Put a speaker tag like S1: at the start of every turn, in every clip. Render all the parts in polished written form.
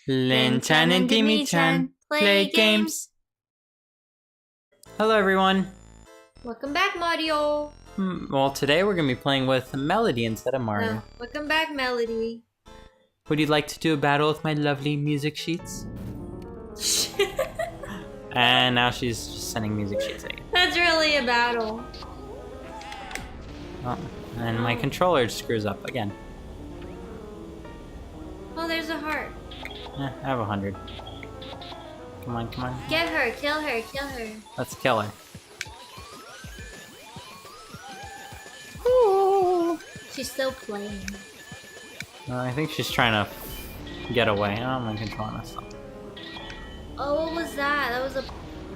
S1: Linh-chan and Dimi-chan play games. Hello everyone.
S2: Welcome back, Mario.
S1: Well, today we're going to be playing with Melody instead of Mario.
S2: Welcome back, Melody.
S1: Would you like to do a battle with my lovely music sheets? And now she's just sending music sheets at you.
S2: That's really a battle.
S1: Oh, and my controller screws up again.
S2: Oh, there's a heart.
S1: I have 100. Come on, come on.
S2: Get her, kill her, kill her.
S1: Let's kill her.
S2: Ooh. She's still playing.
S1: I think she's trying to get away. Oh, my controller messed up.
S2: Oh, what was that? That was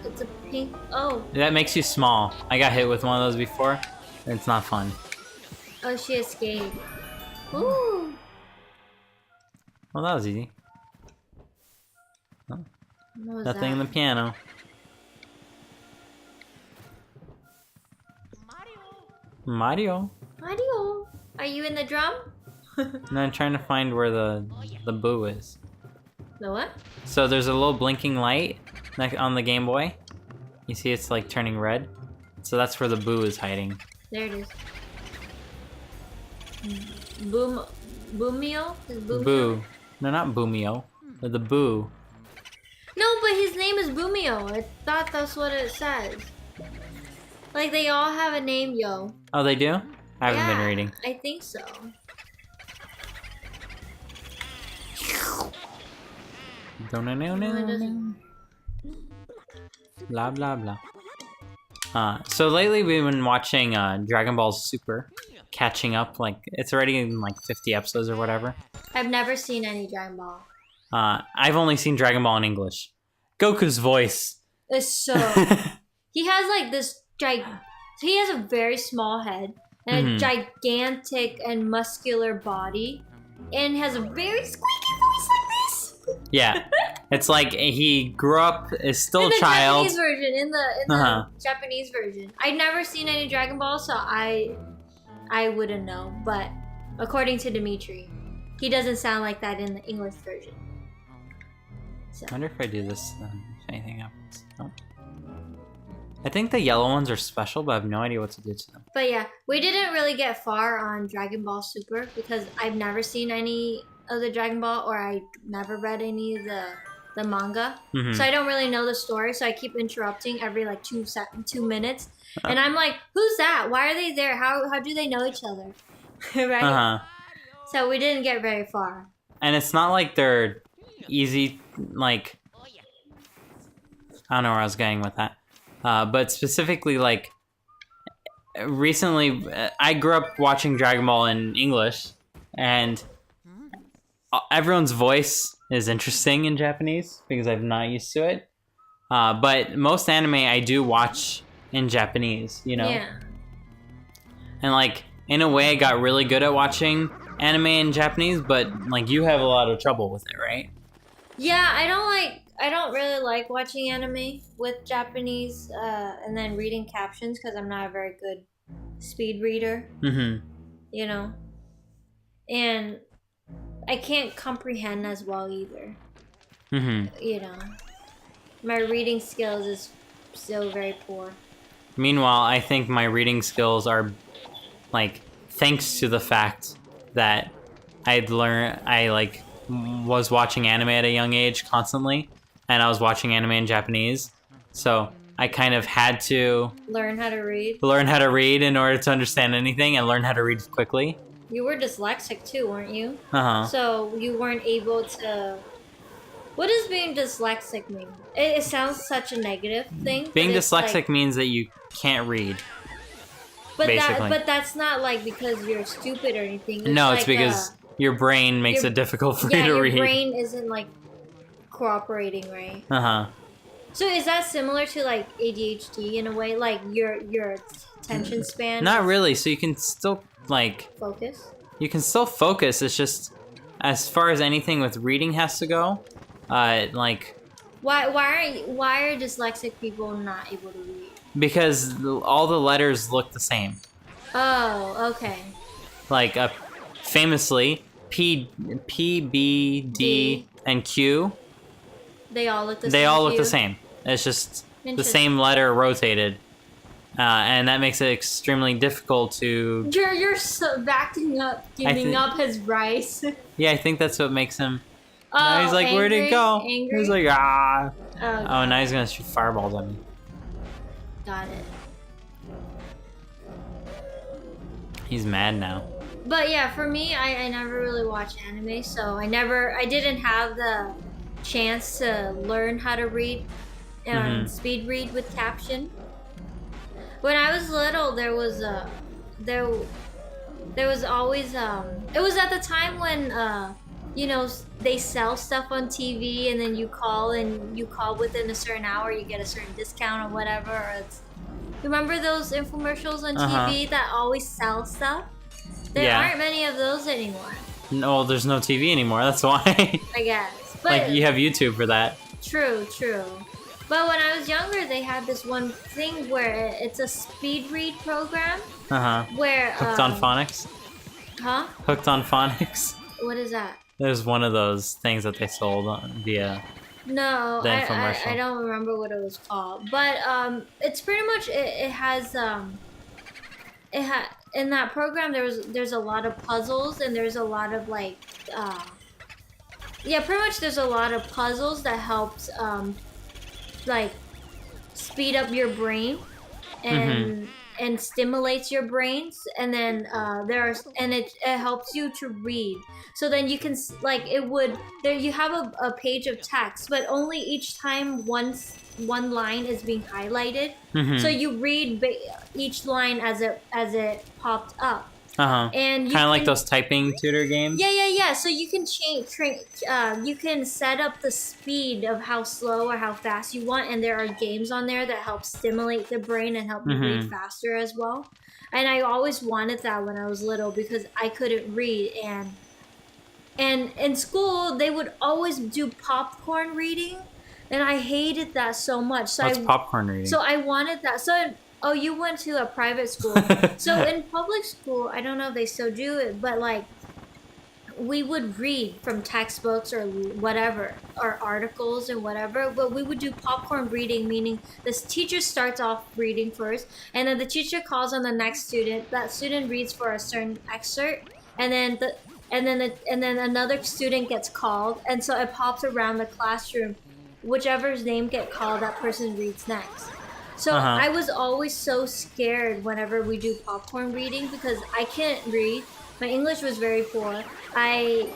S2: it's a pink, oh.
S1: That makes you small. I got hit with one of those before. It's not fun.
S2: Oh, she escaped. Ooh.
S1: Well, that was easy. Oh. Nothing in the piano. Mario.
S2: Mario. Are you in the drum?
S1: No, I'm trying to find where the boo is.
S2: The what?
S1: So there's a little blinking light on the Game Boy. You see it's like turning red. So that's where the boo is hiding.
S2: There it is. Boomio? Is Boomio?
S1: Boo. No, not Boomio. The boo.
S2: No, but his name is Boomio. I thought that's what it says. Like, they all have a name, yo.
S1: Oh, they do? I haven't been reading.
S2: I think so.
S1: Blah, blah, blah. So lately we've been watching Dragon Ball Super. Catching up, like, it's already in like 50 episodes or whatever.
S2: I've never seen any Dragon Ball.
S1: I've only seen Dragon Ball in English. Goku's voice.
S2: It's so... He has like this he has a very small head and a gigantic and muscular body and has a very squeaky voice like this.
S1: Yeah. It's like he grew up, is still a child.
S2: In the Japanese version. I've never seen any Dragon Ball, so I wouldn't know, but according to Dimitri, he doesn't sound like that in the English version. So.
S1: I wonder if I do this, if anything happens. Nope. I think the yellow ones are special, but I have no idea what to do to them.
S2: But yeah, we didn't really get far on Dragon Ball Super because I've never seen any of the Dragon Ball, or I never read any of the manga. So I don't really know the story, so I keep interrupting every like 2 minutes. And I'm like, who's that? Why are they there? How do they know each other? Right? So we didn't get very far. And
S1: it's not like they're easy, like... I don't know where I was going with that. But specifically, like... Recently, I grew up watching Dragon Ball in English, and... everyone's voice is interesting in Japanese, because I'm not used to it. But most anime I do watch in Japanese, you know?
S2: Yeah.
S1: And like, in a way I got really good at watching anime in Japanese, but like you have a lot of trouble with it, right?
S2: Yeah, I don't really like watching anime with Japanese and then reading captions because I'm not a very good speed reader. You know? And I can't comprehend as well either. You know? My reading skills is still very poor.
S1: Meanwhile, I think my reading skills are, like, thanks to the fact that I was watching anime at a young age constantly, and I was watching anime in Japanese, so I kind of had to...
S2: Learn how to read?
S1: Learn how to read in order to understand anything, and learn how to read quickly.
S2: You were dyslexic too, weren't you?
S1: So
S2: you weren't able to... What does being dyslexic mean? It sounds such a negative thing.
S1: Being dyslexic like, means that you can't read.
S2: But that's not like because you're stupid or anything. It's
S1: no,
S2: like,
S1: it's because your brain makes it difficult for you to read.
S2: Yeah, your brain isn't like cooperating, right? So is that similar to like ADHD in a way? Like your attention span?
S1: Not really. So you can still like
S2: focus.
S1: You can still focus. It's just as far as anything with reading has to go. Like,
S2: why are dyslexic people not able to read?
S1: Because all the letters look the same.
S2: Oh, okay.
S1: Like, famously, P, B, D, and Q,
S2: They all look the same.
S1: they all look
S2: to
S1: the
S2: you?
S1: same. It's just the same letter rotated. And that makes it extremely difficult to...
S2: You're so backing up, giving up his rice.
S1: Yeah, I think that's what makes him...
S2: Oh,
S1: now he's like,
S2: angry?
S1: where'd it go?
S2: Angry?
S1: He's like, ah.
S2: Oh,
S1: Now he's gonna shoot fireballs at me.
S2: got it.
S1: He's mad now.
S2: But yeah, for me, I never really watched anime, so I didn't have the chance to learn how to read and speed read with caption. When I was little, there was always it was at the time when they sell stuff on TV, and then you call within a certain hour, you get a certain discount or whatever. Or you remember those infomercials on TV that always sell stuff? There aren't many of those anymore.
S1: No, there's no TV anymore. That's why.
S2: I guess. But
S1: like, you have YouTube for that.
S2: True. But when I was younger, they had this one thing where it's a speed read program. Where
S1: Hooked on Phonics.
S2: Huh?
S1: Hooked on Phonics.
S2: What is that?
S1: There's one of those things that they sold via.
S2: No,
S1: the infomercial.
S2: I don't remember what it was called, but it's pretty much it has in that program there's a lot of puzzles, and there's a lot of like pretty much there's a lot of puzzles that helps like speed up your brain and stimulates your brains, and then it helps you to read. So then you can you have a page of text, but only each time one line is being highlighted. So you read each line as it popped up. And
S1: kind of like those typing tutor games.
S2: Yeah. So you can you can set up the speed of how slow or how fast you want, and there are games on there that help stimulate the brain and help you read faster as well. And I always wanted that when I was little because I couldn't read, and in school they would always do popcorn reading, and I hated that so much. So
S1: What's popcorn reading?
S2: So I wanted that. Oh, you went to a private school. So in public school, I don't know if they still do it, but like we would read from textbooks or whatever, or articles and whatever, but we would do popcorn reading, meaning this teacher starts off reading first, and then the teacher calls on the next student. That student reads for a certain excerpt, and then another student gets called, and so it pops around the classroom. Whichever's name get called, that person reads next. So I was always so scared whenever we do popcorn reading because I can't read. My English was very poor. I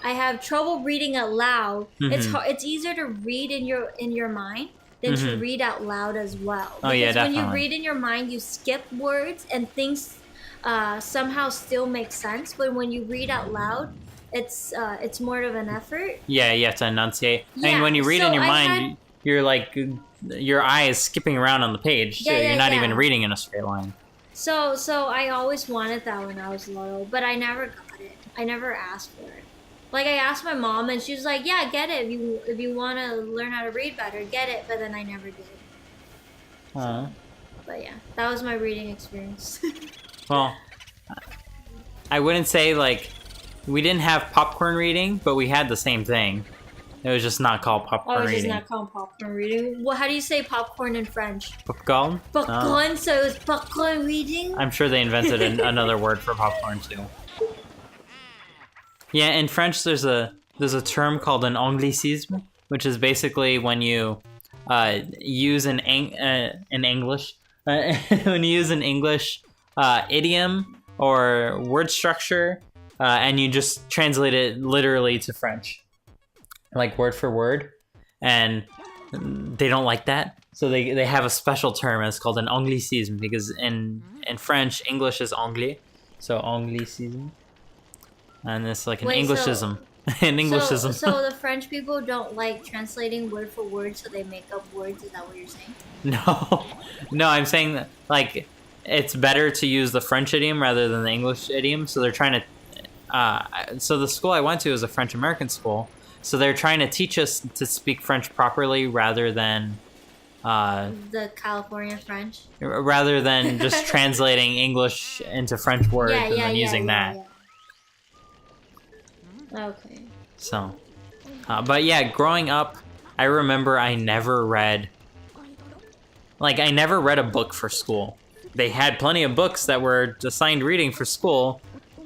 S2: have trouble reading out loud. It's easier to read in your mind than to read out loud as well.
S1: Oh yeah, definitely.
S2: When you read in your mind, you skip words and things somehow still make sense. But when you read out loud, it's more of an effort.
S1: Yeah, you have to enunciate.
S2: Yeah,
S1: I mean, when you read in your mind, you're like, your eye is skipping around on the page. So you're not even reading in a straight line.
S2: So I always wanted that when I was little, but I never got it. I never asked for it. Like, I asked my mom, and she was like, yeah, get it. If you want to learn how to read better, get it. But then I never did. But yeah, that was my reading experience.
S1: Well, I wouldn't say, like, we didn't have popcorn reading, but we had the same thing. It was just not called popcorn reading.
S2: Oh, it's just not called popcorn reading. Well, how do you say popcorn in French?
S1: Popcorn?
S2: Popcorn, so it was popcorn reading?
S1: I'm sure they invented another word for popcorn, too. Yeah, in French, there's a term called an Anglicisme, which is basically when you use an English idiom or word structure, and you just translate it literally to French, like word for word, and they don't like that, so they have a special term. It's called an Anglicisme because in French, English is anglais, so Anglicisme, and it's like an Englishism. An Englishism.
S2: So the French people don't like translating word for word, so they make up words. Is that what you're saying?
S1: No, I'm saying that, like, it's better to use the French idiom rather than the English idiom. So they're trying to. So the school I went to is a French American school. So they're trying to teach us to speak French properly rather than.
S2: The California French.
S1: Rather than just translating English into French words and then using that.
S2: Yeah. Okay.
S1: So But yeah, growing up, I remember I never read a book for school. They had plenty of books that were assigned reading for school.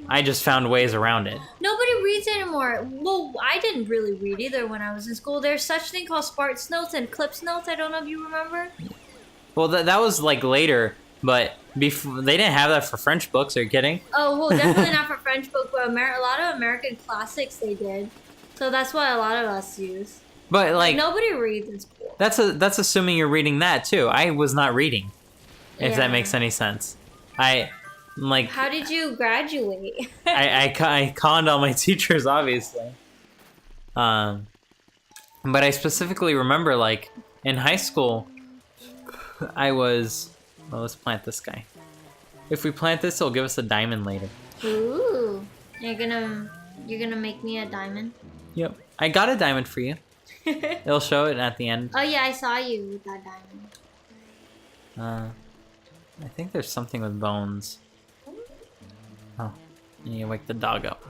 S1: I just found ways around it.
S2: Nobody reads anymore. Well, I didn't really read either when I was in school. There's such thing called Sparks Notes and Clips Notes. I don't know if you remember.
S1: Well, that was like later, but before they didn't have that for French books. Are you kidding?
S2: Oh, well, definitely not for French book, but a lot of American classics they did. So that's what a lot of us use.
S1: But like
S2: nobody reads in school.
S1: That's assuming you're reading that too. I was not reading, if that makes any sense. How
S2: did you graduate?
S1: I conned all my teachers, obviously. But I specifically remember, like, in high school, I was... Well, let's plant this guy. If we plant this, it'll give us a diamond later.
S2: Ooh. You're gonna make me a diamond?
S1: Yep. I got a diamond for you. It'll show it at the end.
S2: Oh yeah, I saw you with that diamond.
S1: I think there's something with bones. Oh, and you wake the dog up.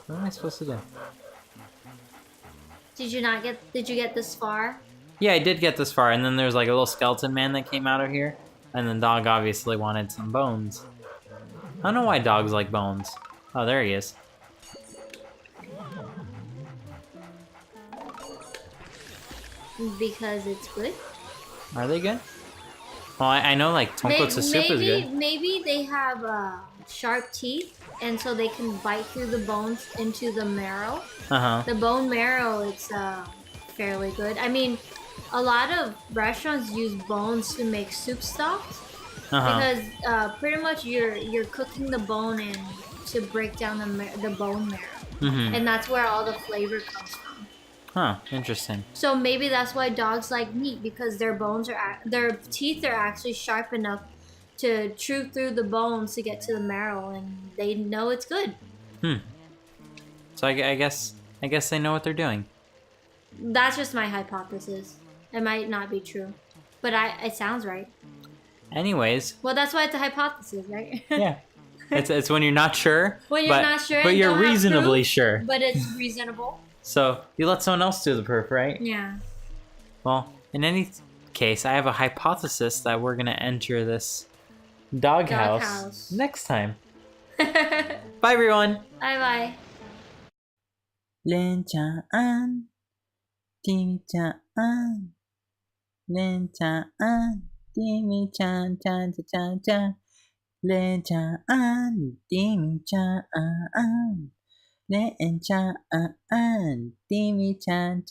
S1: What am I supposed to do?
S2: Did you get this far?
S1: Yeah, I did get this far, and then there's like a little skeleton man that came out of here, and the dog obviously wanted some bones. I don't know why dogs like bones. Oh, there he is.
S2: Because it's good?
S1: Are they good? Well, I know like tonkotsu soup is good.
S2: Maybe they have sharp teeth, and so they can bite through the bones into the marrow. The bone marrow, it's fairly good. I mean, a lot of restaurants use bones to make soup stocks. Because pretty much you're cooking the bone in to break down the bone marrow, and that's where all the flavor comes from.
S1: Huh, interesting.
S2: So maybe that's why dogs like meat, because their teeth are actually sharp enough to chew through the bones to get to the marrow, and they know it's good.
S1: So I guess they know what they're doing.
S2: That's just my hypothesis. It might not be true, but it sounds right.
S1: Anyways.
S2: Well, that's why it's a hypothesis, right?
S1: Yeah. It's when you're not sure.
S2: When you're not sure.
S1: But you're reasonably sure.
S2: But it's reasonable.
S1: So you let someone else do the proof, right?
S2: Yeah.
S1: Well, in any case, I have a hypothesis that we're gonna enter this doghouse next time. Bye, everyone.
S2: Bye.
S1: Linh-chan and Dimi-chan, Linh-chan and Dimi-chan, Linh-chan and Dimi-chan, Linh-chan and Dimi-chan.